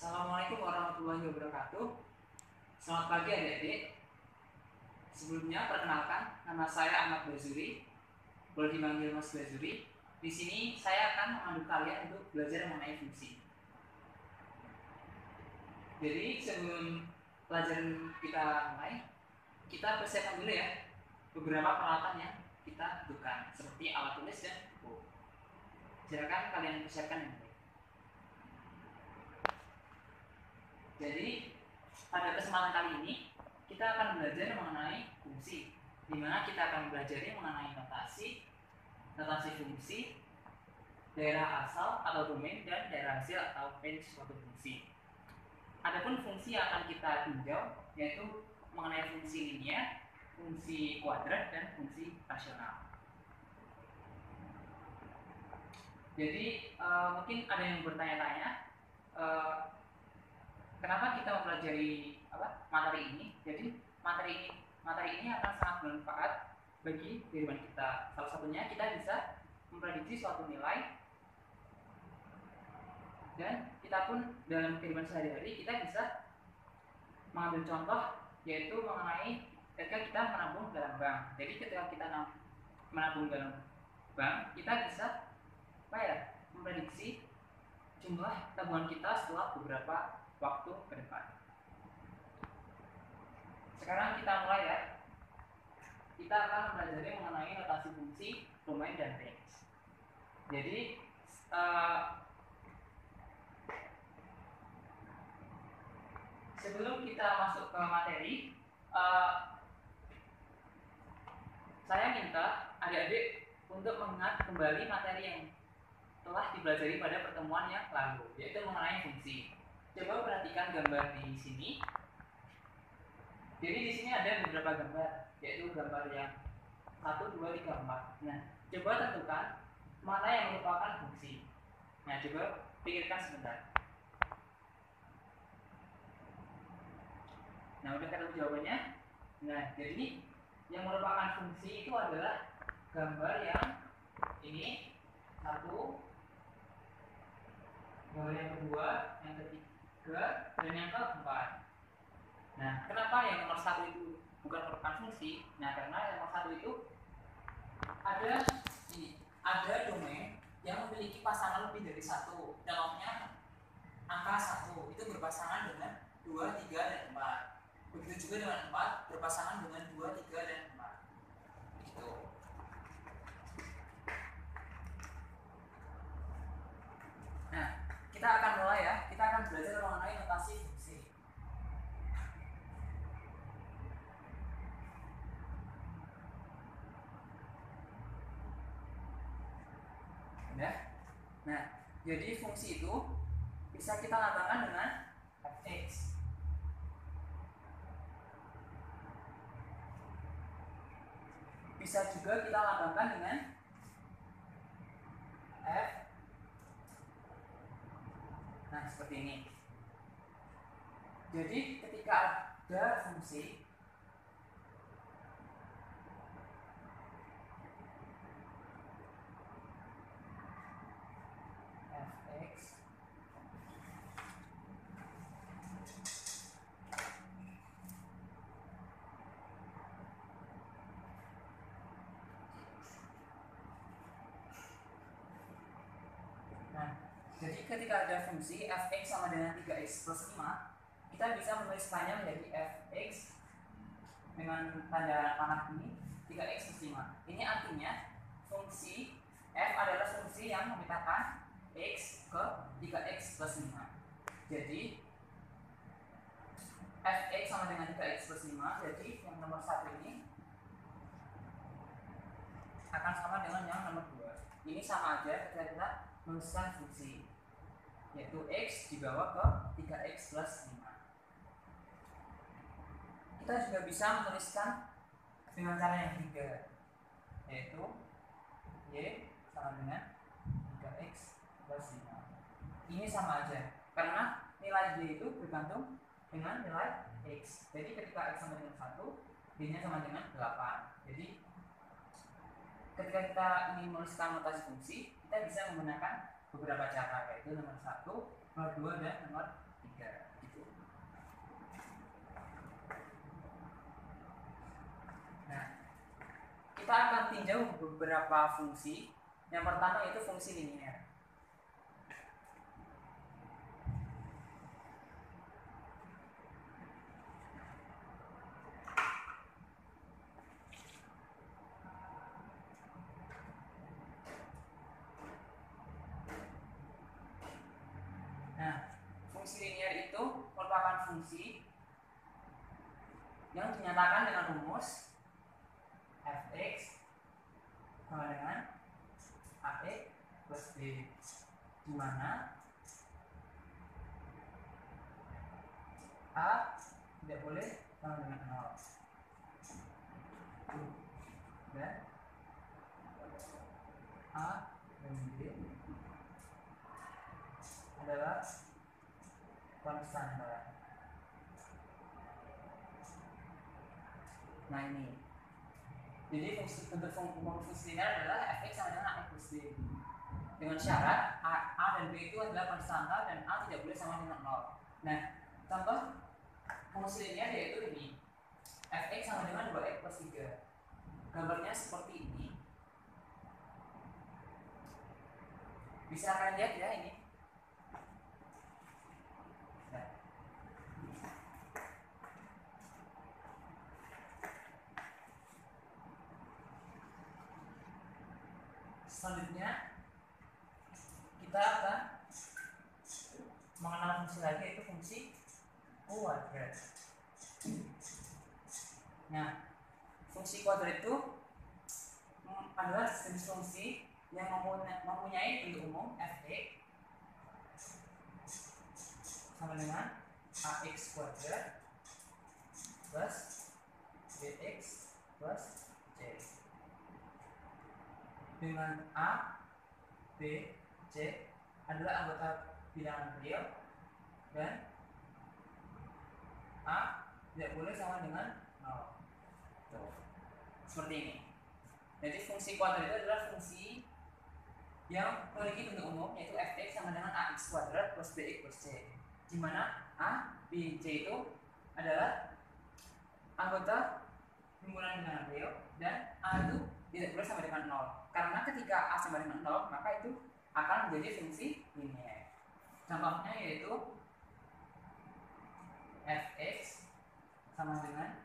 Assalamualaikum warahmatullahi wabarakatuh. Selamat pagi adik-adik. Sebelumnya perkenalkan, nama saya Ahmad Bazuri. Boleh dipanggil Mas Bazuri. Di sini saya akan memandu kalian untuk belajar mengenai fungsi. Jadi sebelum pelajaran kita mulai, kita persiapkan dulu ya beberapa peralatan yang kita butuhkan, seperti alat tulis dan buku. Silakan kalian persiapkan yang baik. Jadi pada kesempatan kali ini kita akan belajar mengenai fungsi, di mana kita akan belajar mengenai notasi fungsi, daerah asal atau domain, dan daerah hasil atau range suatu fungsi. Adapun fungsi yang akan kita tinjau yaitu mengenai fungsi linear, fungsi kuadrat, dan fungsi rasional. Jadi mungkin ada yang bertanya-tanya, kenapa kita mempelajari materi ini? Jadi materi ini akan sangat bermanfaat bagi kehidupan kita. Salah satunya kita bisa memprediksi suatu nilai, dan kita pun dalam kehidupan sehari-hari kita bisa mengambil contoh, yaitu mengenai ketika kita menabung dalam bank. Jadi ketika kita menabung dalam bank, kita bisa memprediksi jumlah tabungan kita setelah beberapa waktu ke depan. Sekarang kita mulai ya. Kita akan mempelajari mengenai notasi fungsi, domain, dan range. Jadi sebelum kita masuk ke materi, saya minta adik-adik untuk mengingat kembali materi yang telah dipelajari pada pertemuan yang lalu, yaitu mengenai fungsi. Coba perhatikan gambar di sini. Jadi di sini ada beberapa gambar, yaitu gambar yang 1, 2, 3, 4. Nah, coba tentukan mana yang merupakan fungsi. Nah, coba pikirkan sebentar. Nah, udah ketemu jawabannya? Nah, jadi yang merupakan fungsi itu adalah gambar yang ini, 1, gambar yang kedua, yang ketiga, dan yang keempat. Nah, kenapa yang nomor 1 itu bukan merupakan fungsi? Nah, karena yang nomor 1 itu ada domain yang memiliki pasangan lebih dari 1. Contohnya angka 1 itu berpasangan dengan 2, 3, dan 4. Begitu juga dengan 4 berpasangan dengan 2, 3, dan 4. Gitu. Nah, kita akan mulai ya. Kita akan belajar mengenai notasi fungsi. Nah, jadi fungsi itu bisa kita lambangkan dengan fx. Bisa juga kita lambangkan dengan f. Nah, seperti ini. Jadi ketika ada fungsi fx jadi ketika ada fungsi fx sama dengan 3x plus 5, kita bisa menuliskannya menjadi fx dengan tanda panah ini 3x plus 5. Ini artinya fungsi f adalah fungsi yang memetakan x ke 3x plus 5. Jadi fx sama dengan 3x plus 5, jadi yang nomor 1 ini akan sama dengan yang nomor 2. Ini sama aja ketika kita menuliskan fungsi, yaitu x dibawa ke 3x plus 5. Kita juga bisa menuliskan dengan cara yang ketiga, yaitu y sama dengan 3x plus 5. Ini sama aja, karena nilai y itu bergantung dengan nilai x. Jadi ketika x sama dengan 1, y-nya sama dengan 8. Jadi ketika kita ingin menuliskan notasi fungsi, kita bisa menggunakan beberapa cara, yaitu nomor 1, nomor 2, dan nomor 3. 3 gitu. Nah, kita akan tinjau beberapa fungsi. Yang pertama yaitu fungsi linier. Nah, fungsi linier itu merupakan fungsi yang dinyatakan dengan rumus fx sama dengan ax plus b, di mana a tidak boleh sama dengan 0 dan a dan b adalah konstan. Nah ini, jadi bentuk fungsi linear adalah fx sama dengan ax plus b dengan syarat a dan b itu adalah konstanta dan a tidak boleh sama dengan 0. Nah, contoh fungsi linear yaitu ini, fx sama dengan 2x plus 3. Gambarnya seperti ini. Bisa kalian lihat ya ini. Nah. Selanjutnya kita akan mengenal fungsi lagi, yaitu fungsi kuadrat. Nah, fungsi kuadrat itu adalah jenis fungsi yang mempunyai bentuk umum fx sama dengan ax kuadrat plus bx plus c, dengan a, b, c adalah anggota bilangan real dan a tidak boleh sama dengan 0. Seperti ini. Jadi fungsi kuadrat itu adalah fungsi yang memiliki bentuk umum, yaitu fx sama dengan ax kuadrat plus bx plus c, di mana a, b, c itu adalah anggota himpunan bilangan real dan a itu tidak boleh sama dengan 0. Karena ketika a sama dengan 0, maka itu akan menjadi fungsi linear. Contohnya yaitu fx sama dengan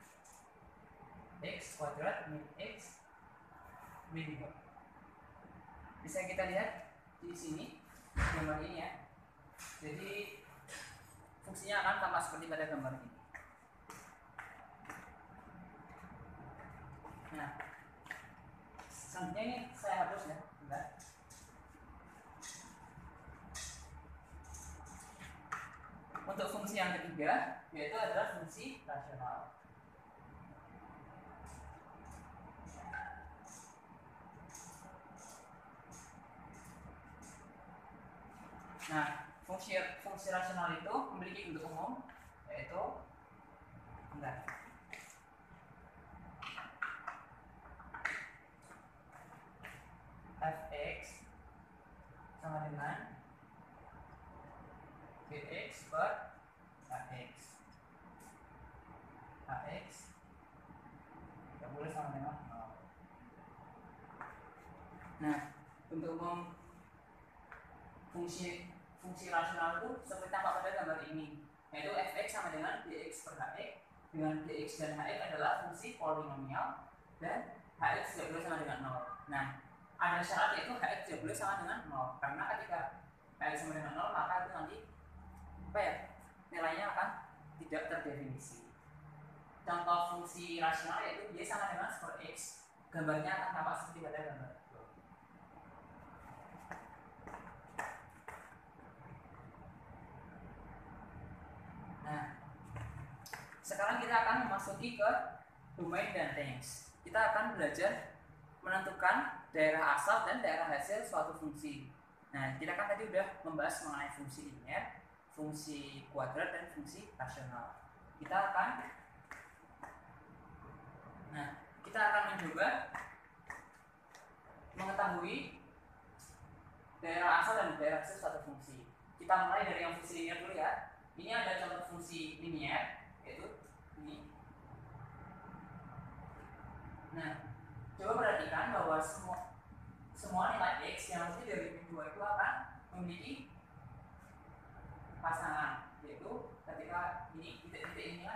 x kuadrat min x min 2. Bisa kita lihat di sini gambar ini ya. Jadi fungsinya akan sama seperti pada gambar ini. Nah, selanjutnya ini saya hapus ya. Bentar. Untuk fungsi yang ketiga yaitu adalah fungsi rasional. Nah, fungsi rasional itu memiliki bentuk umum, yaitu fx sama dengan bx per ax. Ax tidak boleh sama dengan 0. Nah, bentuk umum fungsi rasional itu seperti tampak pada gambar ini, yaitu fx sama dengan bx per hx, dengan bx dan hx adalah fungsi polinomial dan hx tidak boleh sama dengan 0. Nah, ada syarat yaitu hx tidak boleh sama dengan 0, karena ketika hx sama dengan 0 maka itu nanti nilainya akan tidak terdefinisi. Contoh fungsi rasional yaitu y sama dengan skor x, gambarnya akan tampak seperti pada gambar. Nah, sekarang kita akan memasuki ke domain dan range. Kita akan belajar menentukan daerah asal dan daerah hasil suatu fungsi. Nah, kita kan tadi udah membahas mengenai fungsi linear, fungsi kuadrat, dan fungsi rasional. Kita akan mencoba mengetahui daerah asal dan daerah hasil suatu fungsi. Kita mulai dari yang fungsi linear dulu ya. Ini ada contoh fungsi linier, yaitu ini. Nah, coba perhatikan bahwa semua nilai x yang hasil dari min 2 itu akan memiliki pasangan, yaitu ketika ini titik-titik ini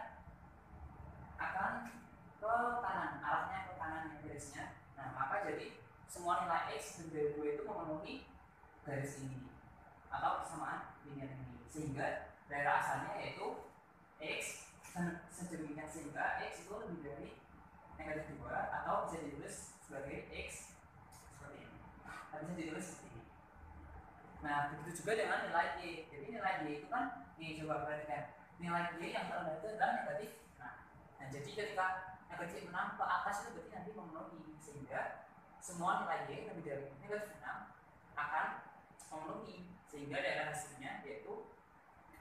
akan ke kanan, arahnya ke kanan yang garisnya. Nah, maka jadi semua nilai x dari 2 itu memenuhi garis ini atau persamaan linear ini, sehingga daerah asalnya yaitu x sedemikian sehingga x itu lebih dari negatif 2, atau bisa ditulis sebagai x seperti ini, atau bisa ditulis seperti ini. Nah, begitu juga dengan nilai y. Jadi nilai y itu kan, nih coba perhatikan, nilai y yang terendah itu adalah negatif. Nah, jadi ketika negatif 6 ke atas itu berarti nanti memenuhi, sehingga semua nilai y lebih dari negatif 6 akan memenuhi, sehingga daerah hasilnya yaitu,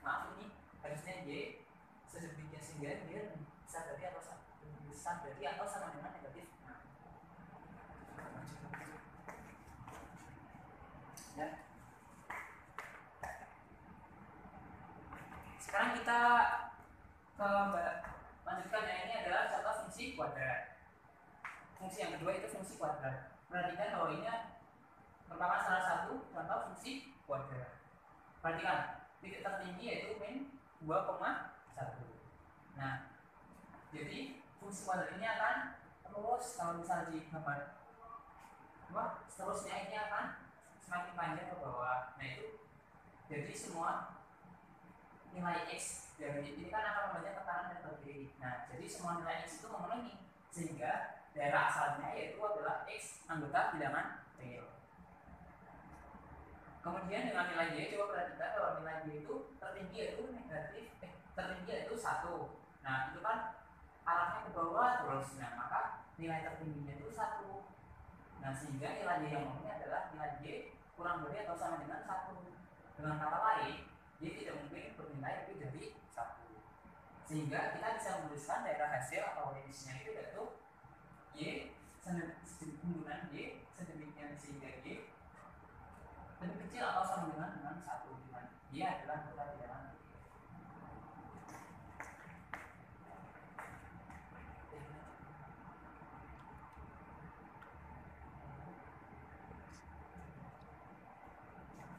maaf ini harusnya y sedemikian sehingga dia besar dari atau lebih besar dari atau sama dengan negatif 6. Ya. Sekarang kita lanjutkan, yang ini adalah contoh fungsi kuadrat. Fungsi yang kedua itu fungsi kuadrat. Perhatikan bahwa ini merupakan salah satu contoh fungsi kuadrat. Perhatikan, titik tertinggi yaitu min 2,1. Nah, jadi fungsi kuadrat ini akan terus, kalau misalnya di gambar seterusnya ini akan semakin panjang ke bawah. Nah, itu jadi semua nilai x dari ini kan akan membanyak ke kanan dan ke kiri. Nah, jadi semua nilai x itu memenuhi, sehingga daerah asalnya yaitu adalah x anggota bilangan real. Kemudian dengan nilai y, coba perhatikan bahwa nilai y itu tertinggi yaitu negatif, tertinggi yaitu 1. Nah, itu kan arahnya ke bawah terus. Nah, maka nilai tertingginya itu 1. Nah, sehingga nilai y yang memenuhi adalah nilai y kurang dari atau sama dengan 1. Dengan kata lain, y tidak mungkin bernilai lebih dari 1. Sehingga kita bisa menuliskan daerah hasil atau range-nya itu yaitu y penggunaan y sedemikian sehingga y lebih kecil atau sama dengan 1, dengan y adalah anggota bilangan.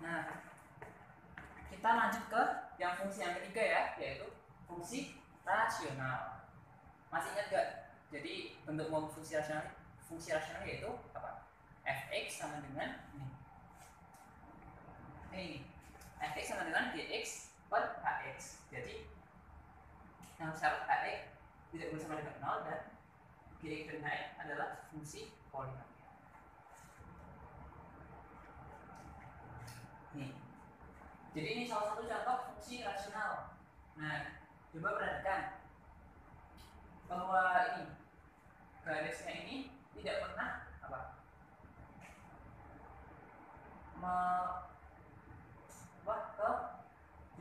Nah, kita lanjut ke yang fungsi yang ketiga ya, yaitu fungsi rasional. Masih ingat gak? Jadi bentuk fungsi rasional yaitu apa? Fx sama dengan ini. Fx sama dengan dx per hx. Jadi yang syarat hx tidak boleh sama dengan 0 dan dx dan hx adalah fungsi polinomial. Nih. Jadi ini salah satu contoh fungsi rasional. Nah, coba perhatikan bahwa ini garisnya ini tidak pernah apa?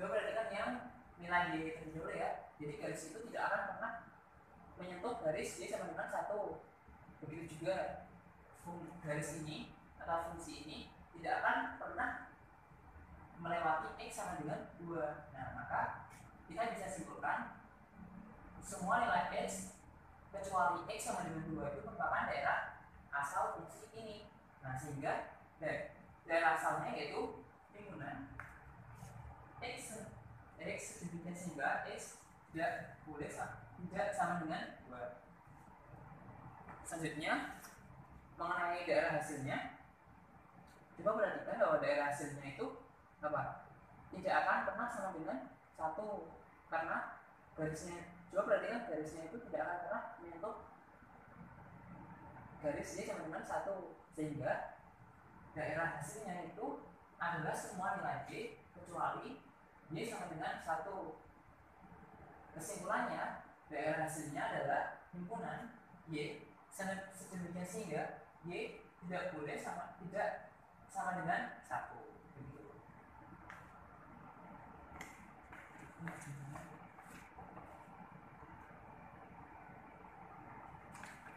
Coba perhatikan yang nilai y terlebih dahulu ya. Jadi garis itu tidak akan pernah menyentuh garis y sama dengan 1. Begitu juga garis ini atau fungsi ini tidak akan pernah melewati x sama dengan 2. Nah, maka kita bisa simpulkan semua nilai x kecuali x sama dengan 2 itu merupakan daerah asal fungsi ini. Nah, sehingga daerah asalnya yaitu timbunan x sedemikian sehingga x tidak boleh sama dengan 2. Selanjutnya mengenai daerah hasilnya, coba perhatikan bahwa daerah hasilnya itu apa? Tidak akan pernah sama dengan 1 karena garisnya, coba perhatikan garisnya itu tidak akan pernah menyentuh garis y sama dengan 1, sehingga daerah hasilnya itu adalah semua nilai y kecuali y sama dengan 1. Kesimpulannya, daerah hasilnya adalah himpunan y sedemikian sehingga y tidak boleh tidak sama dengan 1.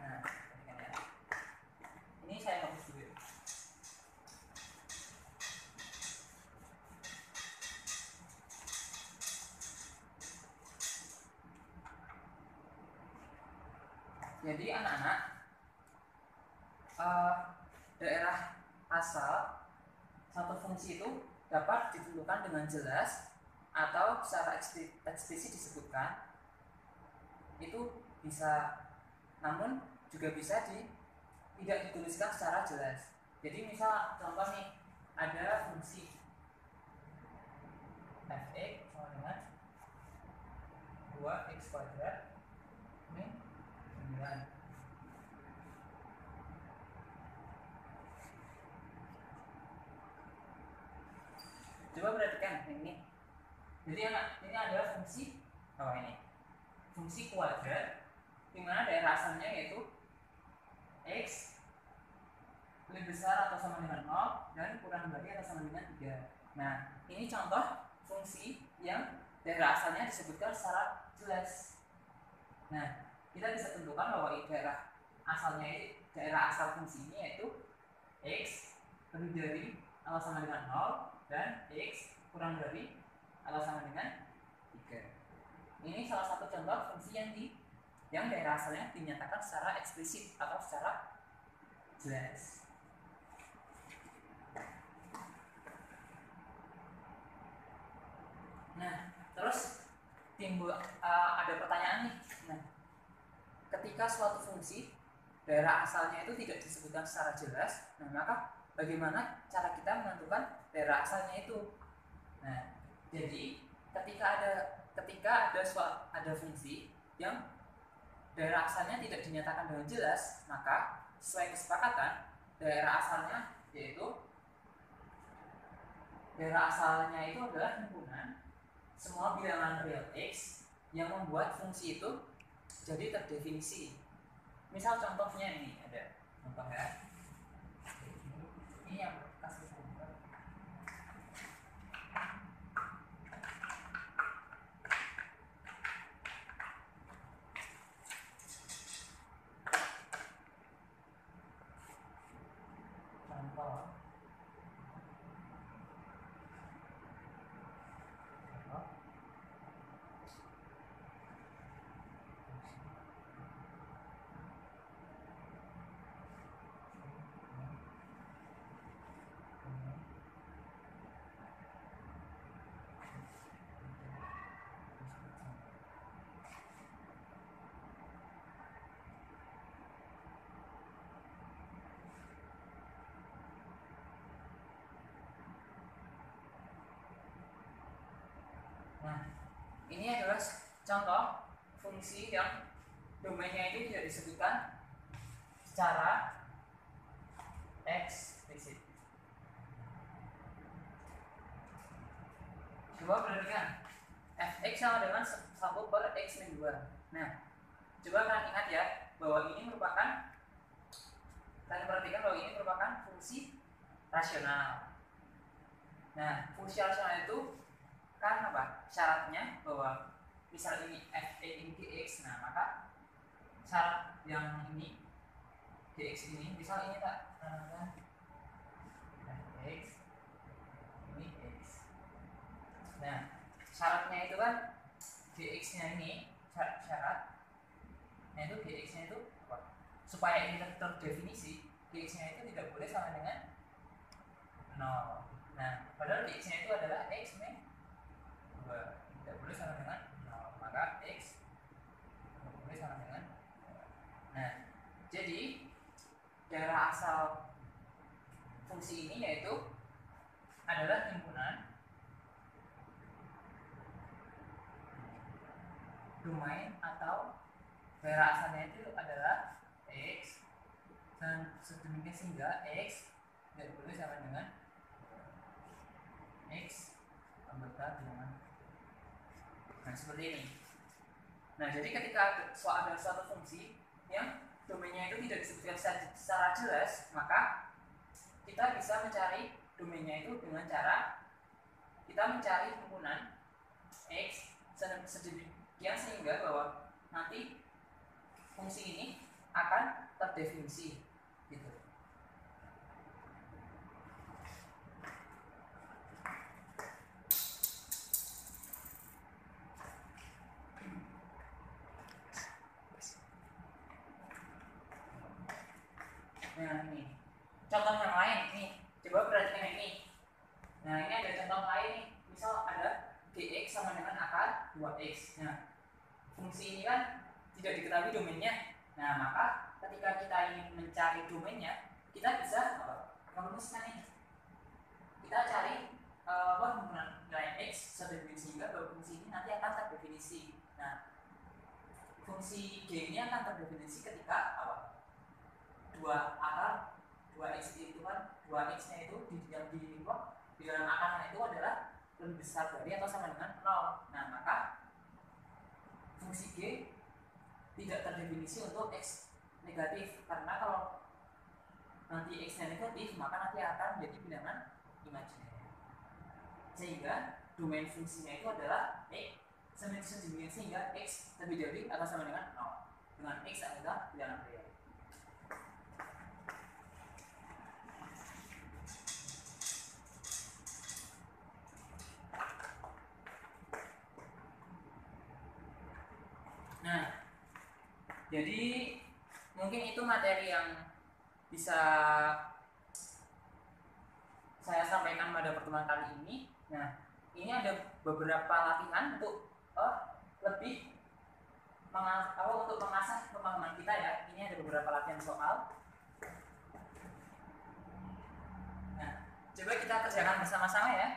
Nah, ini saya hapus dulu. Jadi anak-anak, daerah asal satu fungsi itu dapat ditentukan dengan jelas atau secara eksplisit disebutkan, itu bisa, namun juga bisa tidak dituliskan secara jelas. Jadi misal contoh nih, ada fungsi fx sama dengan 2x kuadrat min 9. Coba perhatikan ini. Jadi ini adalah fungsi apa ini? Fungsi kuadrat di mana daerah asalnya yaitu x lebih besar atau sama dengan 0 dan kurang dari atau sama dengan 3. Nah, ini contoh fungsi yang daerah asalnya disebutkan secara jelas. Nah, kita bisa tentukan bahwa daerah asal fungsi ini yaitu x lebih dari atau sama dengan 0 dan x kurang dari atau sama dengan 3. Ini salah satu contoh fungsi yang daerah asalnya dinyatakan secara eksplisit atau secara jelas. Nah, terus timbul ada pertanyaan nih. Nah, ketika suatu fungsi daerah asalnya itu tidak disebutkan secara jelas, nah maka bagaimana cara kita menentukan daerah asalnya itu? Nah, jadi ketika ada fungsi yang daerah asalnya tidak dinyatakan dengan jelas, maka sesuai kesepakatan daerah asalnya adalah himpunan semua bilangan real x yang membuat fungsi itu jadi terdefinisi. Misal contohnya ini ada contoh ya. Ini yang kasih contoh. Nah, ini adalah contoh fungsi yang domainnya itu tidak disebutkan secara eksplisit. Coba perhatikan, fx sama dengan 1 per x min 2. Nah, coba kalian ingat ya bahwa ini merupakan fungsi rasional. Nah, fungsi rasional itu kan apa? Syaratnya bahwa misal ini f ini dx, nah maka syarat yang ini dx ini, misal ini tak fx ini x. Nah, syaratnya itu kan dx-nya ini syaratnya itu dx-nya itu apa? Supaya ini terdefinisi, dx-nya itu tidak boleh sama dengan 0. Nah, padahal dx-nya itu adalah x min 2, tidak boleh sama dengan 0, maka x tidak boleh sama dengan 2. Nah, jadi daerah asal fungsi ini yaitu adalah himpunan domain atau daerah asalnya itu adalah x dan sedemikian sehingga x tidak boleh sama dengan x anggota bilangan. Nah, seperti ini. Nah, jadi ketika ada suatu fungsi yang domainnya itu tidak disebutkan secara jelas, maka kita bisa mencari domainnya itu dengan cara kita mencari himpunan x sedemikian sehingga bahwa nanti fungsi ini akan terdefinisi gitu. dengan akar 2x. Nah, fungsi ini kan tidak diketahui domainnya. Nah, maka ketika kita ingin mencari domainnya, kita bisa merumuskan ini. Kita cari nilai x terdefinisi, sehingga bahwa fungsi ini nanti akan terdefinisi. Nah, fungsi g ini akan terdefinisi ketika dua akar 2x itu kan 2x-nya itu yang di dalam akarnya itu adalah lebih besar dari atau sama dengan 0. Nah, maka fungsi g tidak terdefinisi untuk x negatif, karena kalau nanti x-nya negatif maka nanti akan menjadi bilangan imajiner. Sehingga domain fungsinya itu adalah x sehingga x lebih dari atau sama dengan 0, dengan x adalah bilangan real. Nah, jadi mungkin itu materi yang bisa saya sampaikan pada pertemuan kali ini. Nah, ini ada beberapa latihan untuk lebih untuk mengasah pemahaman kita ya. Ini ada beberapa latihan soal. Nah, coba kita kerjakan bersama-sama ya.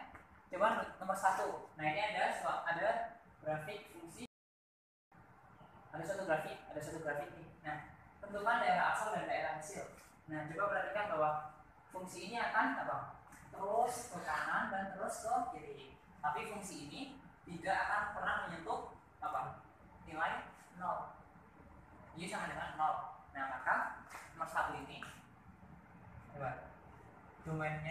Coba nomor 1. Nah, ini ada grafik fungsi. Ada satu grafik nih. Nah, tentukan daerah asal dan daerah hasil. Nah, coba perhatikan bahwa fungsi ini akan terus ke kanan dan terus ke kiri. Tapi fungsi ini tidak akan pernah menyentuh nilai 0. Y sama dengan 0. Nah, maka nomor 1 ini coba domain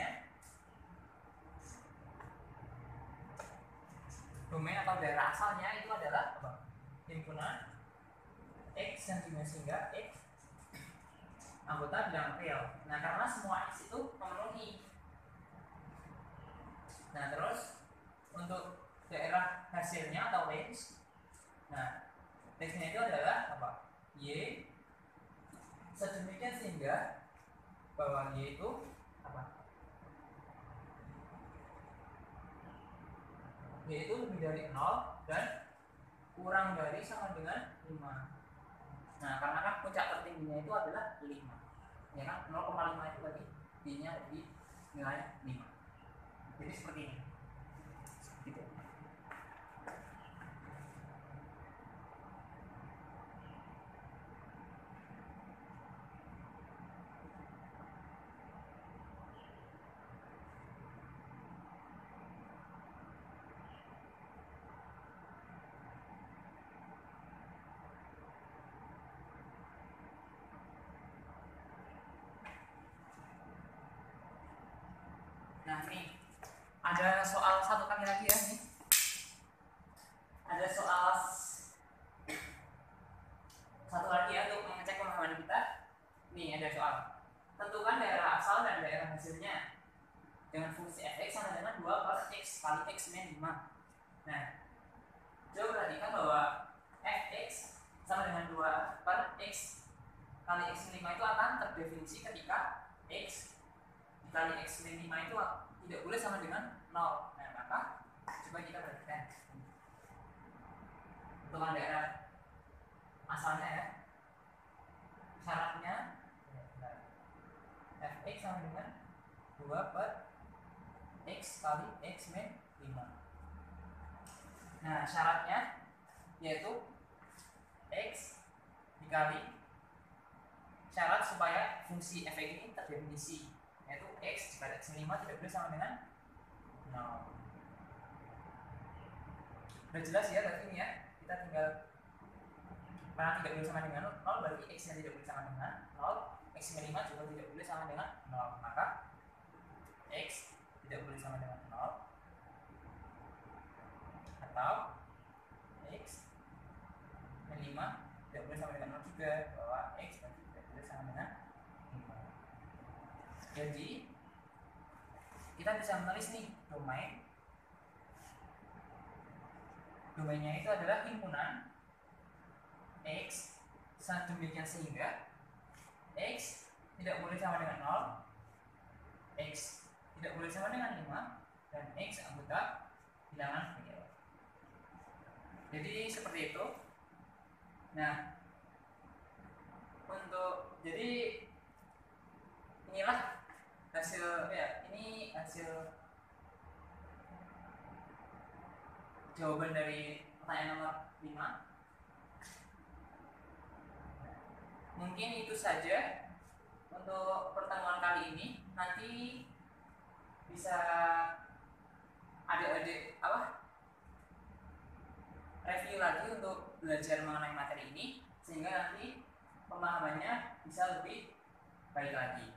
atau daerah asalnya itu adalah himpunan x yang dimensi hingga x anggota bilangan real. Nah, karena semua x itu memenuhi. Nah, terus untuk daerah hasilnya atau range, nah range-nya itu adalah y sedemikian sehingga bahwa y itu y itu lebih dari 0 dan kurang dari sama dengan 5. Nah, karena kan puncak tertingginya itu adalah 5. Ya kan, 0,5 itu tadi y-nya di nilai 5. Jadi seperti ini. Gitu. Nah, nih ada soal satu kali lagi ya nih. Ada soal satu lagi ya untuk mengecek pemahaman kita. Nih ada soal. Tentukan daerah asal dan daerah hasilnya dengan fungsi fx sama dengan 2 per x kali x min 5. Nah, coba perhatikan bahwa fx sama dengan 2 per x kali x min 5 itu akan terdefinisi ketika x dikali x min 5 itu tidak boleh sama dengan 0. Nah, maka coba kita perhatikan untuk daerah asalnya ya. Syaratnya fx sama dengan 2 per x kali x min 5. Nah, syaratnya yaitu x dikali syarat supaya fungsi fx ini terdefinisi, yaitu x dikali x min 5 tidak boleh sama dengan 0. Udah jelas ya berarti ini ya. Kita tinggal karena tidak boleh sama dengan 0, berarti x nya tidak boleh sama dengan 0, x min 5 juga tidak boleh sama dengan 0. Maka x tidak boleh sama dengan 0 atau x min 5 tidak boleh sama dengan 0 juga, bahwa x tidak boleh sama dengan 5. Jadi kita bisa menulis nih domainnya itu adalah himpunan x sedemikian sehingga x tidak boleh sama dengan 0, x tidak boleh sama dengan 5, dan x anggota bilangan real. Jadi seperti itu. Nah, jadi inilah hasil ini hasil jawaban dari pertanyaan nomor 5. Mungkin itu saja untuk pertemuan kali ini. Nanti bisa adik-adik review lagi untuk belajar mengenai materi ini, sehingga nanti pemahamannya bisa lebih baik lagi.